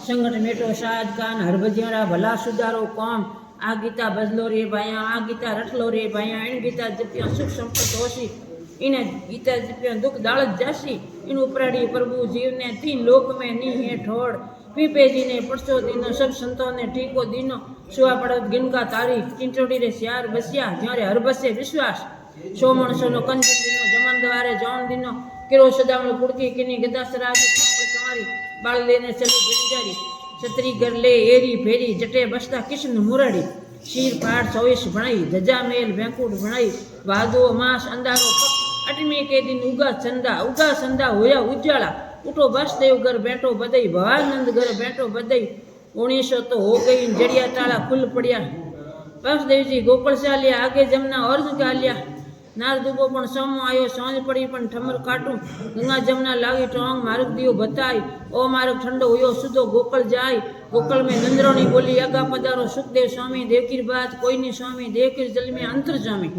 संगठ मेटो शाद कान हरभजियारा भला सुधारो कौम आ गीता बदलो रे भाया आ गीता रटलो रे भाया इन गीता जपिया सुख संपत होशी इन गीता जपिया दुख दालत जाशी इन उपराड़ी प्रभु जीव ने तीन लोक में नी है ठोड़ पीपे जी ने परसो दीनो सब संतों ने ठीको दीनो सुआ पड़त गिनका तारी चिंचोड़ी रे श्यार बसिया ज्यारे हर बसे विश्वास सो मणसो नो कंजी दीनो जमन द्वारे जौन दीनो किरो सदामल पुड़की किनी गदासराज तुम्हारी बाल लेने चली गिरजारी छतरी घर ले एरी फेरी जटे बसता किशन मुरड़ी शीर पाठ सवेश बनाई धजा मेल बैंकुट बनाई वादो मास अंधारो अटमी के दिन उगा संदा होया उजाला उठो बसदेव घर बैठो बदई भवानंद घर बैठो बदई 1900 तो हो गई जड़िया ताला खुल पड़िया बसदेव जी गोकुल से लिया आगे जमना और का लिया नार दुबो पण समो आयो सांझ पड़ी पण ठमर काटू गंगा जमना लागी टोंग मार्ग दियो बताई ओ मार्ग ठंडो हुयो सुधो गोकुल जाय गोकुल में नंदरोनी बोली आगा पधारो सुखदेव स्वामी देवकीर बात कोई नहीं स्वामी देवकीर जल में अंतर जामी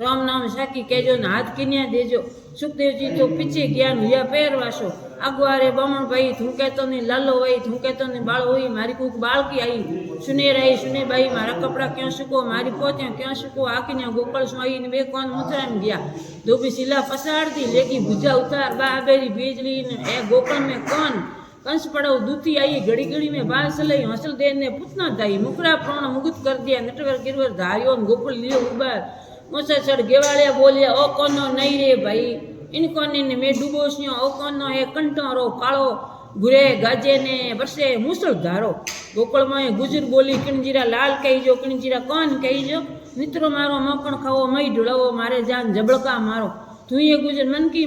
राम नाम साकी कहजो न हाथ किन्या देजो सुखदेव जी तो पीछे ज्ञान हुआ पैर वासो अगवारे बमण भाई थू कहतो ने लालो वही थू कहतो ने बाल हुई मारी कुक बाल की आई सुने रही सुने भाई मारा कपड़ा क्यों सुको मारी पोत्या क्यों सुको आकीने गोकुल स्वाई ने बे कौन मुतराम गया धोबी सिला पसार दी लेकी भुजा उतार बाबेरी बिजली ने ए गोकुल में कौन कंस पड़ो दूती आई घड़ी घड़ी में बाल सलई हौसल दे ने पुतना दाई मुकरा प्राण मुगुत कर दिया नटवर गिरवर धारियो गोकुल लियो उबार मोसा चढ़ गेवाड़िया बोलिया ओ कोनो नहीं रे भाई इन कोने ने मैं डूबोसियो ओ कोनो है कंटोरो कालो गुरे गाजे ने बरसे मुसल धारो गोकुल में गुजर बोली किणजीरा लाल कही जो किणजीरा कौन कही जो मित्रो मारो मोकण खाओ मई ढुलावो मारे जान जबड़का मारो तू ये गुजर मन की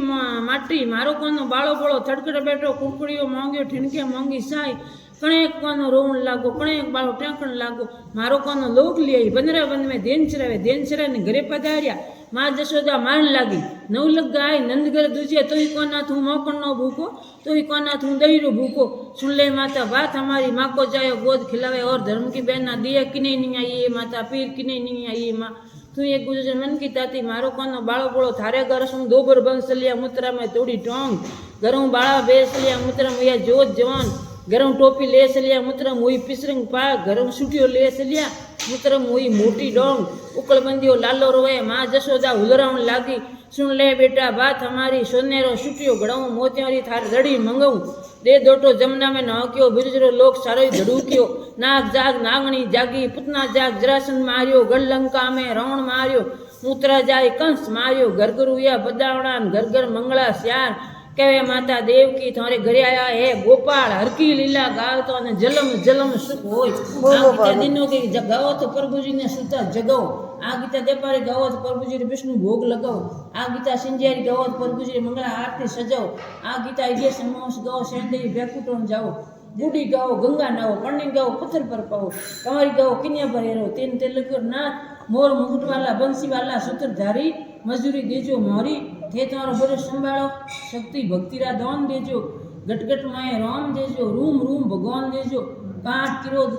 माटी मारो कोनो बाळो बोळो थड़कड़ बैठो कुकड़ियो मांग्यो ठिनके मांगी साई कणेक कोनो रोवण लागो कणेक बाळो टेकण लागो मारो कोनो लोक लियाई बंदरा बंद में देन चरावे ने घरे पधार्या माँ जशोदा मारन लागी नव लग गाय नंदगर दूजे तो ही कोना थू मोकण नो भूको तो ही कोना थू दही रो भूको सुन ले माता बात हमारी माँ को जायो गोद खिलावे और धर्म की बहना दिया किने नहीं आई माता पीर किने नहीं आई माँ तू एक गुजर मन की ताती मारो कोनो बाळो बोळो थारे घर सुन दोबर बंसलिया मुत्रा में तोड़ी टोंग घरों बाळा बेसलिया मुत्रा में जोत जवान गरम टोपी ले लिया मुतरम हुई पिसरंग पा गरम सुटियो ले लिया मुतरम हुई मोटी डोंग उकल बंदियो लालो रोए माँ जशोदा हुलरावण लागी सुन ले बेटा बात हमारी सोनेरो सुटियो गड़ाऊं मोतियारी थार दड़ी मंगाऊं दे दोटो जमुना में नहक्यो बिरजरो लोक सारो धड़ूक्यो नाग जाग नागणी जागी पुतना जाग जरासन मारियो गढ़लंका में रावण मारियो मुतरा जाय कंस मारियो घर हुआ बदावणा घर घर मंगला श्यार कहे माता देव की थारे घरे आया है गोपाल हरकी लीला गावतो ने जलम जलम सुख होय आ गीता दिनो के गाओ तो प्रभु जी ने सुता जगाओ आ गीता देपारे गाओ तो प्रभु जी विष्णु भोग लगाओ आ गीता सिंजियारी गाओ तो प्रभु जी मंगला आरती सजाओ आ गीता ये समोस गाओ सेंदेवी बेकुटोन जाओ बूढ़ी गाओ गंगा नाओ पन्नी गाओ पत्थर पर पाओ कमारी गाओ किन्या पर हेरो तीन तेलुगु नाथ मोर मुकुट वाला बंसी वाला सूत्रधारी मजूरी देजो मोरी थे तारो बड़ो संभालो शक्ति भक्तिरा दान देजो गटगट माए राम देजो रूम रूम भगवान देजो काट किरोध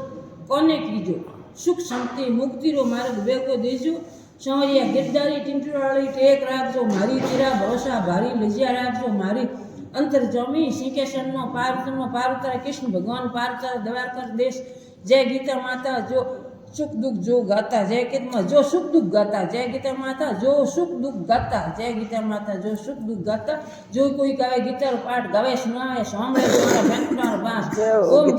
कोने कीजो सुख शांति मुक्ति रो मार्ग बेको देजो सौरिया गिरदारी टिंटुराली टेक राखजो मारी तेरा भरोसा भारी लजिया राखजो मारी अंतर जमी श्रीकेशन नो पार्वतर कृष्ण भगवान पार्वतर द्वारका देश जय गीता माता जो सुख दुख जो गाता जय गीता जो सुख दुख गाता जय गीता माता जो सुख दुख गाता जय गीता माता जो सुख दुख गाता जो कोई गावे गीता पाठ गावे सुनावे सामने बांस ओम